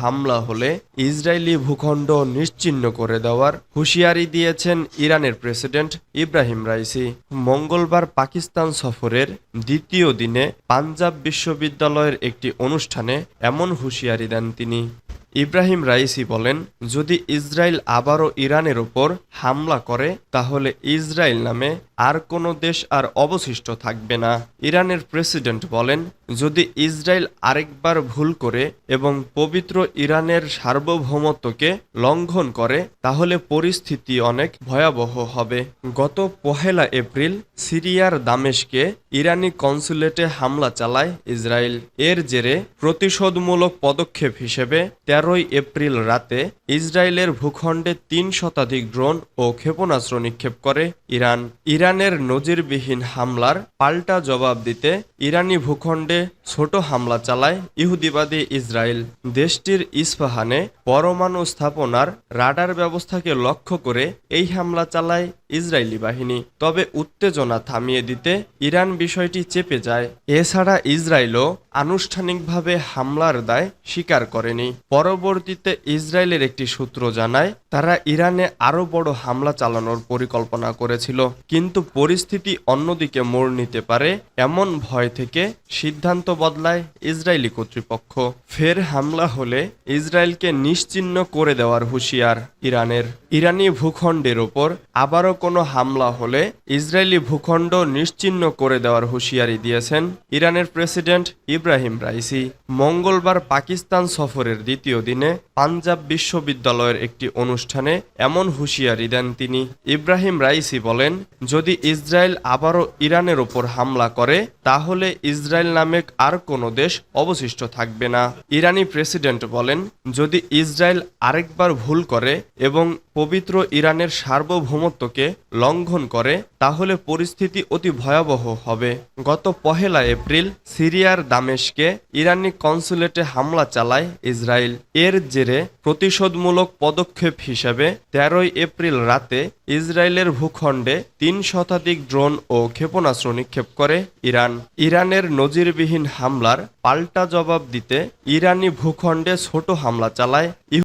হামলা হলে ইসরায়েলি ভূখণ্ড নিশ্চিহ্ন করে দেওয়ার হুঁশিয়ারি দিয়েছেন ইরানের প্রেসিডেন্ট ইব্রাহিম রাইসি। মঙ্গলবার পাকিস্তান সফরের দ্বিতীয় দিনে পাঞ্জাব বিশ্ববিদ্যালয়ের একটি অনুষ্ঠানে এমন হুঁশিয়ারি দেন তিনি। ইব্রাহিম রাইসি বলেন, যদি ইসরায়েল আবারও ইরানের ওপর হামলা করে তাহলে ইসরায়েল নামে আর কোনো দেশ আর অবশিষ্ট থাকবে না। ইরানের প্রেসিডেন্ট বলেন, যদি ইসরায়েল আরেকবার ভুল করে এবং পবিত্র ইরানের সার্বভৌমত্বকে লঙ্ঘন করে তাহলে পরিস্থিতি অনেক ভয়াবহ হবে। গত 1 এপ্রিল সিরিয়ার দামেস্কে ইরানি কনসুলেটে হামলা চালায় ইসরায়েল। এর জেরে প্রতিশোধমূলক পদক্ষেপ হিসেবে 13 এপ্রিল রাতে ইসরায়েলের ভূখণ্ডে 3 শতাধিক ড্রোন ও ক্ষেপণাস্ত্র নিক্ষেপ করে ইরান। ইরানের নজিরবিহীন হামলার পাল্টা জবাব দিতে ইরানি ভূখণ্ডে ছোট হামলা চালায় ইহুদিবাদী ইসরায়েল। দেশটির ইস্পাহানে পরমাণু স্থাপনার রাডার ব্যবস্থাকে লক্ষ্য করে এই হামলা চালায় ইসরায়েলি বাহিনী। তবে উত্তেজনা থামিয়ে দিতে ইরান বিষয়টি চেপে যায়। এছাড়া ইসরায়েলও আনুষ্ঠানিকভাবে হামলার দায় স্বীকার করেনি। পরবর্তীতে ইসরায়েলের একটি সূত্র জানায়, তারা ইরানে আরও বড় হামলা চালানোর পরিকল্পনা করেছিল, কিন্তু পরিস্থিতি অন্যদিকে মোড় নিতে পারে এমন ভয় থেকে সিদ্ধান্ত বদলায় ইসরায়েলি কর্তৃপক্ষ। ফের হামলা হলে ইসরায়েলকে নিশ্চিহ্ন করে দেওয়ার হুঁশিয়ার ইরানের। ইরানি ভূখণ্ডের ওপর আবারও কোনো হামলা হলে ইসরায়েলি ভূখণ্ড নিশ্চিহ্ন করে দেওয়ার হুঁশিয়ারি দিয়েছেন ইরানের প্রেসিডেন্ট ইব্রাহিম রাইসি। মঙ্গলবার পাকিস্তান সফরের দ্বিতীয় দিনে পাঞ্জাব বিশ্ববিদ্যালয়ের একটি অনুষ্ঠানে এমন হুঁশিয়ারি দেন তিনি। ইব্রাহিম রাইসি বলেন, যদি ইসরায়েল আবারও ইরানের ওপর হামলা করে তাহলে ইসরায়েল নামে আর কোনো দেশ অবশিষ্ট থাকবে না। ইরানি প্রেসিডেন্ট বলেন, যদি ইসরায়েল আরেকবার ভুল করে এবং পবিত্র ইরানের সার্বভৌমত্বকে লঙ্ঘন করে তাহলে পরিস্থিতি অতি ভয়াবহ হবে। গত 1 এপ্রিল সিরিয়ার দামেস্কে ইরানি কনসুলেটে হামলা চালায় ইসরায়েল। এর জেরে প্রতিশোধমূলক পদক্ষেপ হিসেবে 13 এপ্রিল রাতে ইসরায়েলের ভূখণ্ডে 3 শতাধিক ড্রোন ও ক্ষেপণাস্ত্র নিক্ষেপ করে ইরান। ইরানের নজিরবিহীন হামলার পাল্টা জবাব দিতে ইরানি ভূখণ্ডে ছোট হামলা চালায়